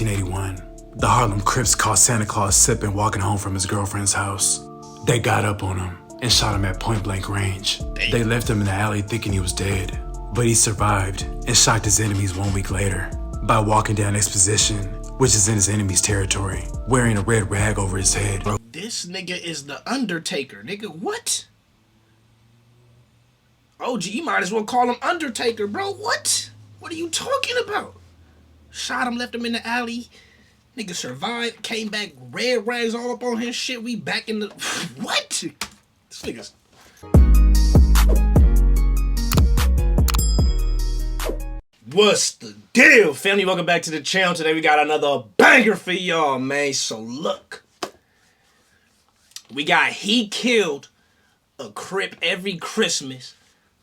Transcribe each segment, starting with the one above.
1981, the Harlem Crips caught Santa Claus sipping walking home from his girlfriend's house. They got up on him and shot him at point-blank range. They left him in the alley thinking he was dead, but he survived and shocked his enemies 1 week later by walking down Exposition, which is in his enemy's territory, wearing a red rag over his head. This nigga is the Undertaker, nigga. What? OG, you might as well call him Undertaker, bro. What? What are you talking about? Shot him, left him in the alley. Nigga survived, came back, red rags all up on his shit. We back in the... What? This nigga's... What's the deal, family? Welcome back to the channel. Today we got another banger for y'all, man. So look. We got He Killed a Crip Every Christmas.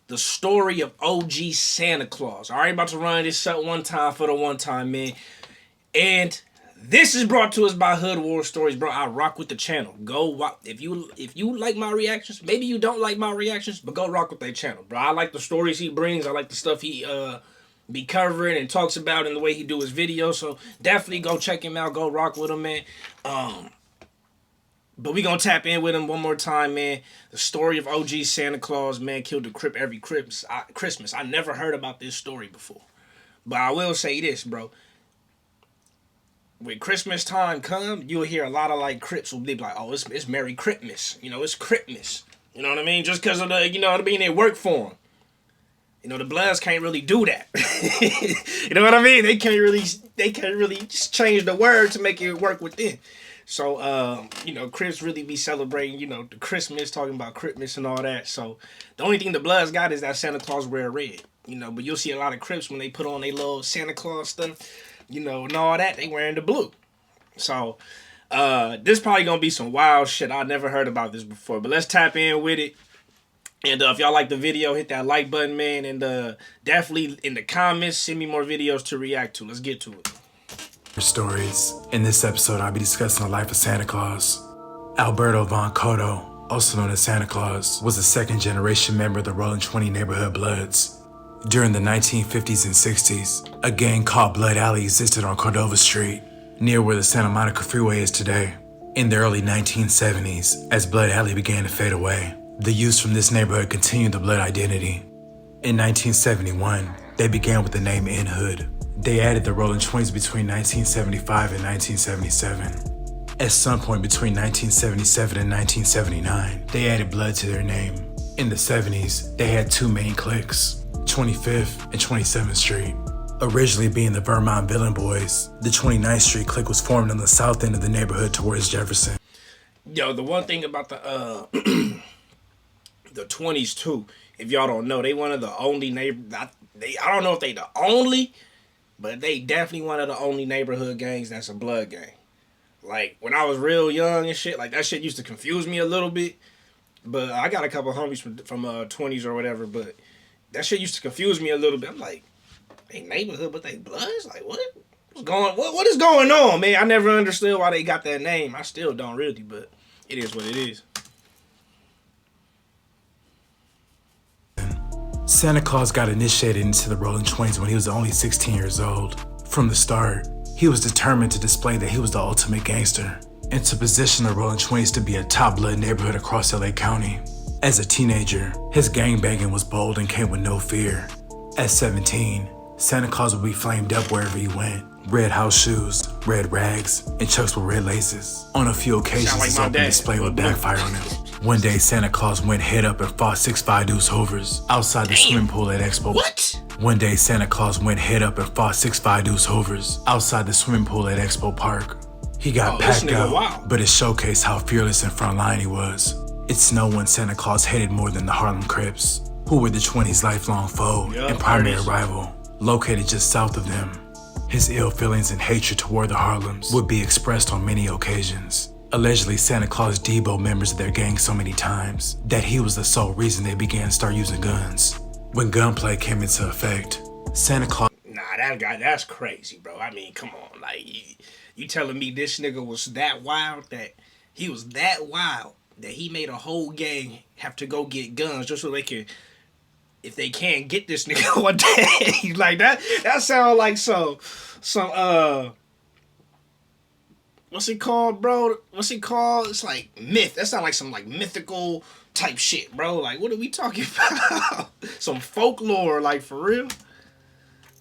The story of OG Santa Claus. All right, about to run this up one time for the one time, man. And this is brought to us by Hood War Stories, bro. I rock with the channel. Go watch. If you like my reactions, maybe you don't like my reactions, but go rock with that channel, bro. I like the stories he brings. I like the stuff he be covering and talks about and the way he do his videos. So definitely go check him out. Go rock with him, man. But we gonna tap in with him one more time, man. The story of OG Santa Claus, man, killed a Crip every Christmas. I never heard about this story before. But I will say this, bro. When Christmas time come, you'll hear a lot of like Crips will be like, oh, it's Merry Cripmas. You know, it's Cripmas. You know what I mean? Just because of the, you know what I mean, they work for them. You know, the Bloods can't really do that. You know what I mean? They can't really just change the word to make it work within. So, you know, Crips really be celebrating, you know, the Christmas, talking about Christmas and all that. So, the only thing the Bloods got is that Santa Claus wear red. You know, but you'll see a lot of Crips when they put on their little Santa Claus stuff, you know, and all that, they wearing the blue. So, this probably gonna be some wild shit. I never heard about this before, but let's tap in with it. And if y'all like the video, hit that like button, man. And definitely in the comments, send me more videos to react to. Let's get to it. Stories. In this episode, I'll be discussing the life of Santa Claus. Alberto Von Cotto, also known as Santa Claus, was a second-generation member of the Rolling 20 neighborhood Bloods. During the 1950s and 60s, a gang called Blood Alley existed on Cordova Street, near where the Santa Monica Freeway is today. In the early 1970s, as Blood Alley began to fade away, the youths from this neighborhood continued the Blood identity. In 1971, they began with the name In Hood. They added the Rolling 20s between 1975 and 1977. At some point between 1977 and 1979, they added Blood to their name. In the 70s, they had two main cliques, 25th and 27th Street. Originally being the Vermont Villain Boys, the 29th Street clique was formed on the south end of the neighborhood towards Jefferson. Yo, the one thing about the the 20s too, if y'all don't know, they one of the only I don't know if they the only, but they definitely one of the only neighborhood gangs that's a Blood gang. Like, when I was real young and shit, like, that shit used to confuse me a little bit. But I got a couple homies from 20s or whatever, but that shit used to confuse me a little bit. I'm like, they neighborhood, but they Bloods? Like, what is going on, man? I never understood why they got that name. I still don't really, but it is what it is. Santa Claus got initiated into the Rolling 20s when he was only 16 years old. From the start, he was determined to display that he was the ultimate gangster and to position the Rolling 20s to be a top Blood neighborhood across LA County. As a teenager, his gangbanging was bold and came with no fear. At 17, Santa Claus would be flamed up wherever he went. Red house shoes, red rags, and chucks with red laces. On a few occasions, his open display would backfire on him. One day, Santa Claus went head up and fought 6'5" Deuce Hovers outside the swimming pool at Expo. What? One day, Santa Claus went head up and fought 6'5" Deuce Hovers outside the swimming pool at Expo Park. He got packed out, but it showcased how fearless and frontline he was. It's no one Santa Claus hated more than the Harlem Crips, who were the 20s' lifelong foe and primary rival, located just south of them. His ill feelings and hatred toward the Harlems would be expressed on many occasions. Allegedly, Santa Claus deboed members of their gang so many times that he was the sole reason they began to start using guns. When gunplay came into effect, Santa Claus... Nah, that guy, that's crazy, bro. I mean, come on. Like, you telling me this nigga was that wild, that he was that wild, that he made a whole gang have to go get guns just so they could... If they can't get this nigga one day, like that sound like some what's it called, bro? What's it called? It's like myth. That sounds like some like mythical type shit, bro. Like, what are we talking about? Some folklore, like, for real?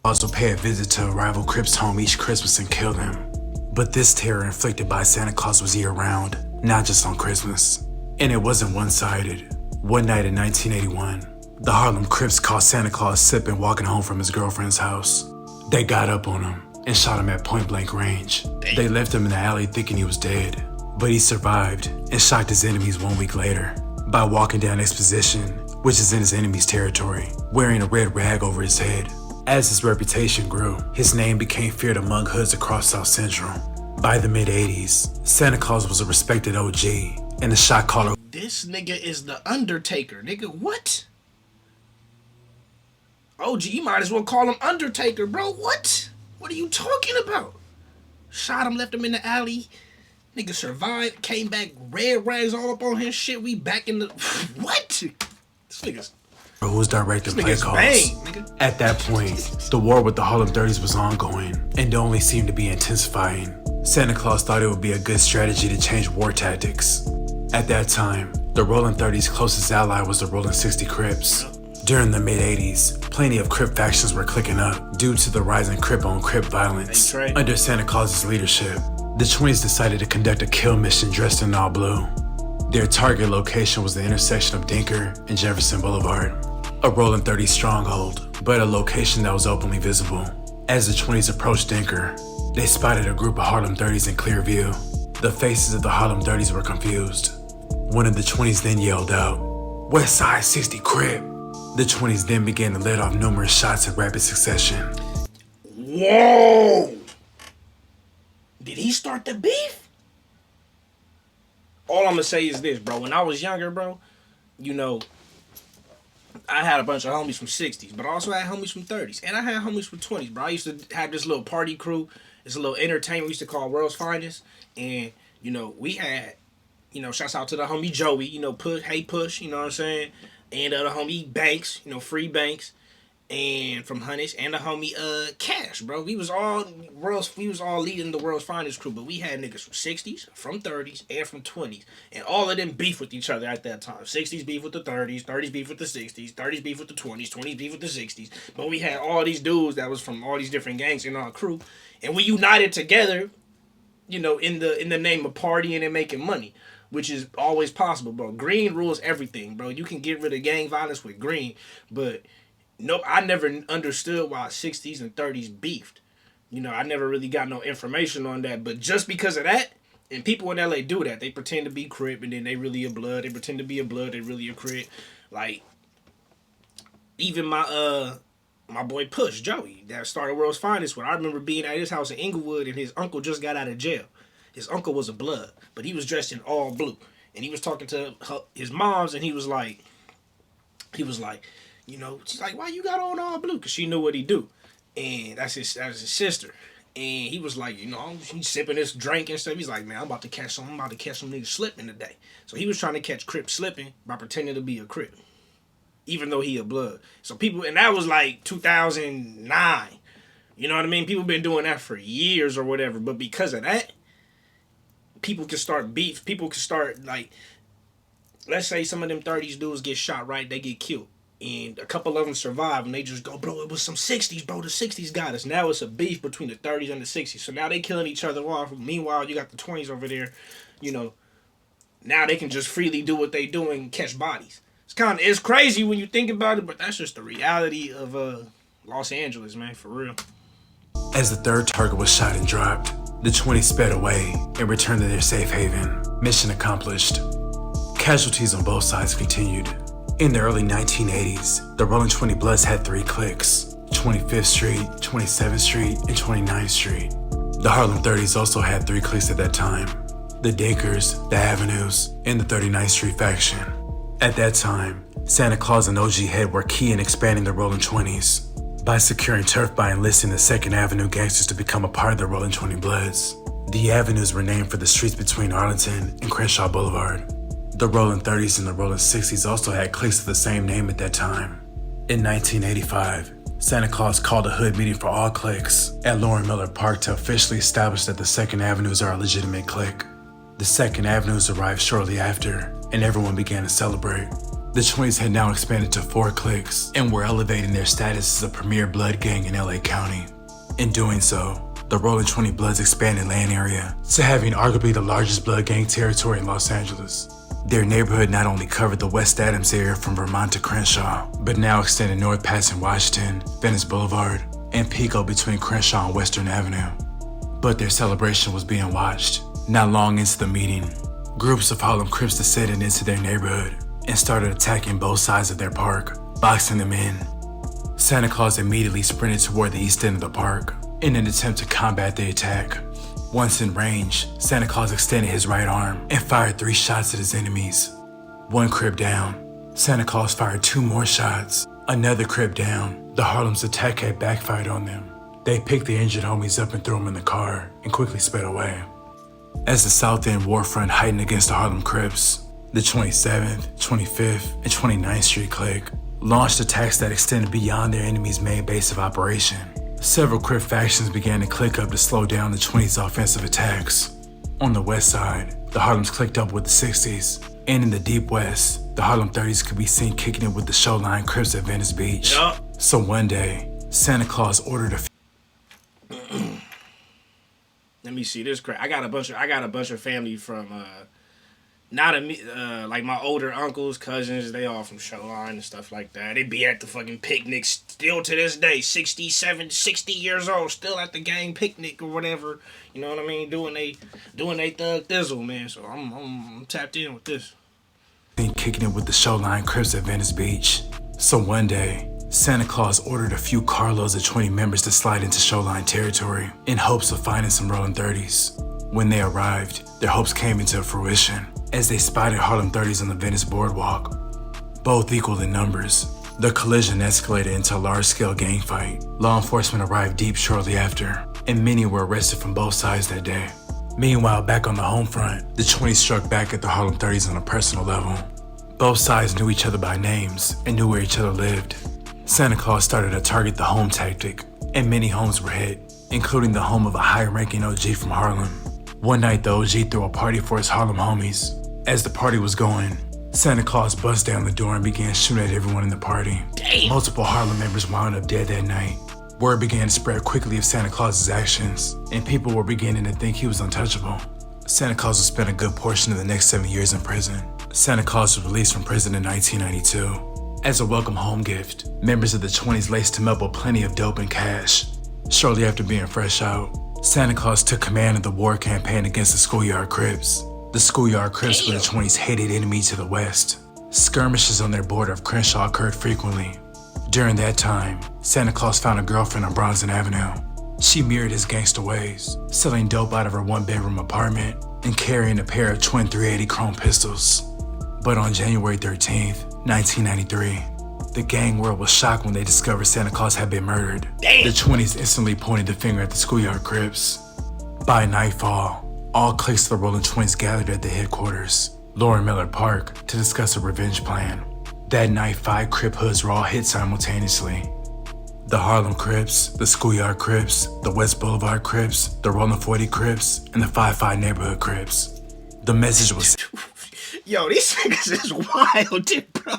Also pay a visit to a rival Crip's home each Christmas and kill them. But this terror inflicted by Santa Claus was year-round, not just on Christmas. And it wasn't one-sided. One night in 1981, the Harlem Crips caught Santa Claus sipping walking home from his girlfriend's house. They got up on him and shot him at point-blank range. They left him in the alley thinking he was dead, but he survived and shocked his enemies 1 week later by walking down Exposition, which is in his enemy's territory, wearing a red rag over his head. As his reputation grew, his name became feared among hoods across South Central. By the mid-80s, Santa Claus was a respected OG and a shot caller. This nigga is the Undertaker, nigga. What? OG, you might as well call him Undertaker, bro. What? What are you talking about? Shot him, left him in the alley. Nigga survived, came back, red rags all up on his shit. We back in the... What? This nigga's... Who was directing play calls. Bang, at that point, the war with the Harlem 30s was ongoing and only seemed to be intensifying. Santa Claus thought it would be a good strategy to change war tactics. At that time, the Rolling 30s' closest ally was the Rolling 60 Crips. During the mid-80s, plenty of Crip factions were clicking up due to the rising Crip-on-Crip violence. Under Santa Claus's leadership, the 20s decided to conduct a kill mission dressed in all blue. Their target location was the intersection of Dinker and Jefferson Boulevard, a Rolling 30s stronghold, but a location that was openly visible. As the 20s approached Dinker, they spotted a group of Harlem 30s in clear view. The faces of the Harlem 30s were confused. One of the 20s then yelled out, "West Side 60 Crip." The 20s then began to let off numerous shots in rapid succession. Whoa! Did he start the beef? All I'm gonna say is this, bro. When I was younger, bro, you know, I had a bunch of homies from 60s, but I also had homies from 30s. And I had homies from 20s, bro. I used to have this little party crew. It's a little entertainment we used to call World's Finest. And, you know, we had, you know, shouts out to the homie Joey, you know, Push, you know what I'm saying? And the homie Banks, you know, Free Banks. And from Hunnish, and the homie Cash, bro. We was all leading the World's Finest crew, but we had niggas from 60s, from 30s, and from 20s. And all of them beef with each other at that time. 60s beef with the 30s, 30s beef with the 60s, 30s beef with the 20s, 20s beef with the 60s. But we had all these dudes that was from all these different gangs in our crew. And we united together, you know, in the name of partying and making money, which is always possible, bro. Green rules everything, bro. You can get rid of gang violence with green, but nope, I never understood why 60s and 30s beefed. You know, I never really got no information on that. But just because of that, and people in LA do that, they pretend to be Crip and then they really a blood. They pretend to be a blood, they really a Crip. Like, even my boy Push, Joey, that started World's Finest, when I remember being at his house in Inglewood and his uncle just got out of jail. His uncle was a blood, but he was dressed in all blue. And he was talking to his moms and he was like, you know, she's like, "Why you got on all blue?" Because she knew what he do. And that's his sister. And he was like, you know, he's sipping this drink and stuff. He's like, "Man, I'm about to catch some niggas slipping today." So he was trying to catch Crip slipping by pretending to be a Crip, even though he a blood. So people, and that was like 2009. You know what I mean? People been doing that for years or whatever. But because of that, people can start beef. People can start, like, let's say some of them 30s dudes get shot, right? They get killed. And a couple of them survive, and they just go, "Bro, it was some 60s, bro. The 60s got us." Now it's a beef between the 30s and the 60s. So now they killing each other off. Meanwhile, you got the 20s over there. You know, now they can just freely do what they do and catch bodies. It's crazy when you think about it, but that's just the reality of Los Angeles, man, for real. As the third target was shot and dropped, the 20s sped away and returned to their safe haven. Mission accomplished. Casualties on both sides continued. In the early 1980s, the Rolling 20 Bloods had 3 cliques: 25th Street, 27th Street, and 29th Street. The Harlem 30s also had 3 cliques at that time: the Dinkers, the Avenues, and the 39th Street faction. At that time, Santa Claus and OG Head were key in expanding the Rolling 20s by securing turf by enlisting the 2nd Avenue gangsters to become a part of the Rolling 20 Bloods. The Avenues were named for the streets between Arlington and Crenshaw Boulevard. The Rolling 30s and the Rolling 60s also had cliques of the same name at that time. In 1985, Santa Claus called a hood meeting for all cliques at Lauren Miller Park to officially establish that the Second Avenues are a legitimate clique. The Second Avenues arrived shortly after, and everyone began to celebrate. The 20s had now expanded to 4 cliques and were elevating their status as a premier blood gang in LA County. In doing so, the Rolling 20 Bloods expanded land area to having arguably the largest blood gang territory in Los Angeles. Their neighborhood not only covered the West Adams area from Vermont to Crenshaw, but now extended north passing Washington, Venice Boulevard, and Pico between Crenshaw and Western Avenue. But their celebration was being watched. Not long into the meeting, groups of Harlem Crips descended into their neighborhood and started attacking both sides of their park, boxing them in. Santa Claus immediately sprinted toward the east end of the park in an attempt to combat the attack. Once in range, Santa Claus extended his right arm and fired 3 shots at his enemies. 1 Crip down, Santa Claus fired 2 more shots. Another Crip down, the Harlem's attack had backfired on them. They picked the injured homies up and threw them in the car and quickly sped away. As the South End war front heightened against the Harlem Crips, the 27th, 25th, and 29th Street clique launched attacks that extended beyond their enemy's main base of operation. Several Crip factions began to click up to slow down the 20s' offensive attacks. On the west side, the Harlems clicked up with the 60s, and in the deep west, the Harlem 30s could be seen kicking it with the Showline Crips at Venice Beach. Yup. So one day, Santa Claus ordered a Let me see this crap. I got a bunch of family from like my older uncles, cousins, they all from Showline and stuff like that. They be at the fucking picnics still to this day, 67, 60 years old, still at the gang picnic or whatever. You know what I mean? Doing they thug thizzle, man. So I'm tapped in with this. kicking it with the Showline Crips at Venice Beach. So one day, Santa Claus ordered a few carloads of 20 members to slide into Showline territory in hopes of finding some rolling 30s. When they arrived, their hopes came into fruition as they spotted Harlem 30s on the Venice boardwalk. Both equal in numbers, the collision escalated into a large-scale gang fight. Law enforcement arrived deep shortly after, and many were arrested from both sides that day. Meanwhile, back on the home front, the 20s struck back at the Harlem 30s on a personal level. Both sides knew each other by names and knew where each other lived. Santa Claus started to target the home tactic, and many homes were hit, including the home of a high-ranking OG from Harlem. One night, the OG threw a party for his Harlem homies. As the party was going, Santa Claus bust down the door and began shooting at everyone in the party. Damn. Multiple Harlem members wound up dead that night. Word began to spread quickly of Santa Claus's actions, and people were beginning to think he was untouchable. Santa Claus would spend a good portion of the next 7 years in prison. Santa Claus was released from prison in 1992. As a welcome home gift, members of the 20s laced him up with plenty of dope and cash. Shortly after being fresh out, Santa Claus took command of the war campaign against the Schoolyard Crips. The Schoolyard Crips were the 20s' hated enemy to the west. Skirmishes on their border of Crenshaw occurred frequently. During that time, Santa Claus found a girlfriend on Bronson Avenue. She mirrored his gangster ways, selling dope out of her one-bedroom apartment and carrying a pair of twin .380 chrome pistols. But on January 13th, 1993, the gang world was shocked when they discovered Santa Claus had been murdered. Damn. The 20s instantly pointed the finger at the Schoolyard Crips. By nightfall, all cliques of the Rolling 20s gathered at the headquarters, Lauren Miller Park, to discuss a revenge plan. That night, 5 Crip hoods were all hit simultaneously. The Harlem Crips, the Schoolyard Crips, the West Boulevard Crips, the Rolling 40 Crips, and the 5-5 Neighborhood Crips. The message was... Yo, these niggas is wild, bro.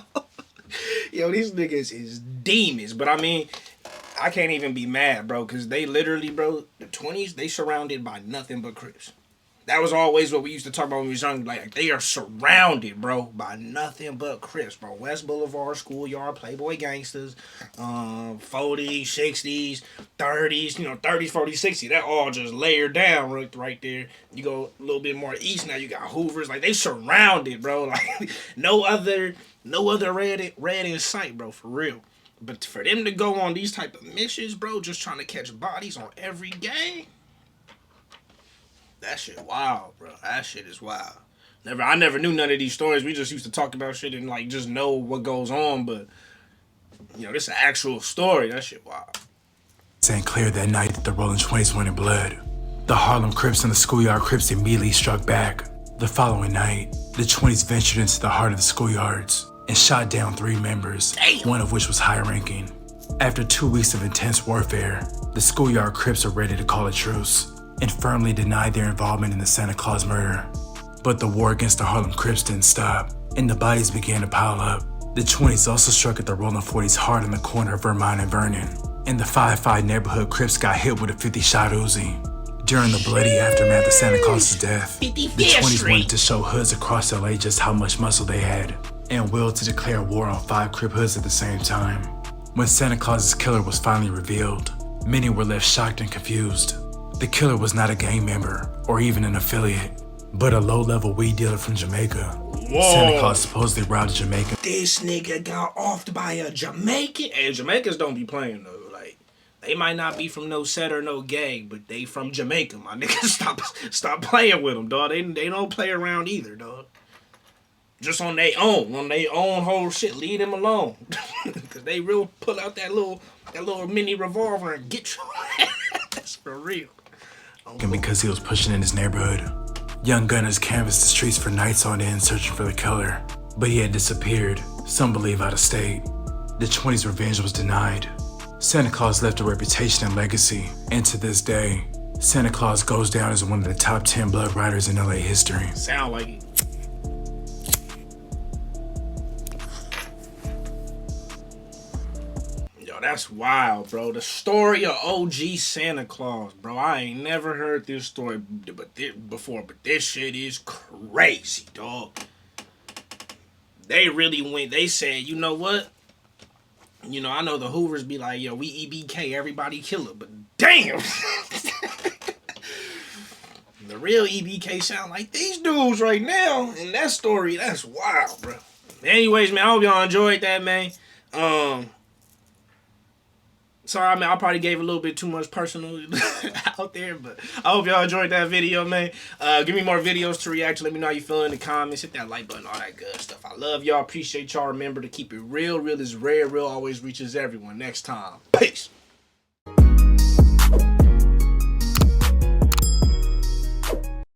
Yo, these niggas is demons. But I mean, I can't even be mad, bro, because they literally, bro, the 20s, they surrounded by nothing but Crips. That was always what we used to talk about when we was young. Like, they are surrounded, bro, by nothing but Crips, bro. West Boulevard, Schoolyard, Playboy Gangsters, 40s, 60s, 30s, 30s, 40s, 60s. That all just layered down right there. You go a little bit more east now, you got Hoovers. Like, they surrounded, bro. Like, no other red in sight, bro, for real. But for them to go on these type of missions, bro, just trying to catch bodies on every gang, that shit wild, bro. That shit is wild. I never knew none of these stories. We just used to talk about shit and like just know what goes on, but this is an actual story. That shit wild. St. Clair that night that the Rolling 20s went in blood. The Harlem Crips and the Schoolyard Crips immediately struck back. The following night, the 20s ventured into the heart of the schoolyards and shot down 3 members, one of which was high-ranking. After 2 weeks of intense warfare, the schoolyard Crips were ready to call a truce and firmly denied their involvement in the Santa Claus murder. But the war against the Harlem Crips didn't stop, and the bodies began to pile up. The 20s also struck at the Rolling 40s hard in the corner of Vermont and Vernon, and the 5-5 neighborhood Crips got hit with a 50-shot Uzi. During the bloody aftermath of Santa Claus's death, the 20s wanted to show hoods across LA just how much muscle they had, and willed to declare war on 5 Crip hoods at the same time. When Santa Claus's killer was finally revealed, many were left shocked and confused. The killer was not a gang member or even an affiliate, but a low-level weed dealer from Jamaica. Whoa. Santa Claus supposedly robbed a Jamaican. This nigga got offed by a Jamaican. And Jamaicans don't be playing though. Like, they might not be from no set or no gang, but they from Jamaica, my nigga. Stop playing with them, dog. They don't play around either, dog. Just on their own whole shit. Leave them alone, cause they real pull out that little mini revolver and get you. That's for real. And because he was pushing in his neighborhood, young gunners canvassed the streets for nights on end searching for the killer, but he had disappeared. Some believe out of state. The 20s' revenge was denied. Santa Claus left a reputation and legacy, and to this day, Santa Claus goes down as one of the top 10 blood riders in LA history. Sound like it. Yo, that's wild, bro. The story of OG Santa Claus, bro. I ain't never heard this story before, but this shit is crazy, dog. They really went, they said, you know what? You know, I know the Hoovers be like, yo, we EBK, everybody killer, but damn. The real EBK sound like these dudes right now. And that story, that's wild, bro. Anyways, man, I hope y'all enjoyed that, man. Sorry, man, I probably gave a little bit too much personal out there, but I hope y'all enjoyed that video, man. Give me more videos to react to. Let me know how you feel in the comments. Hit that like button, all that good stuff. I love y'all. Appreciate y'all. Remember to keep it real. Real is rare. Real always reaches everyone. Next time. Peace.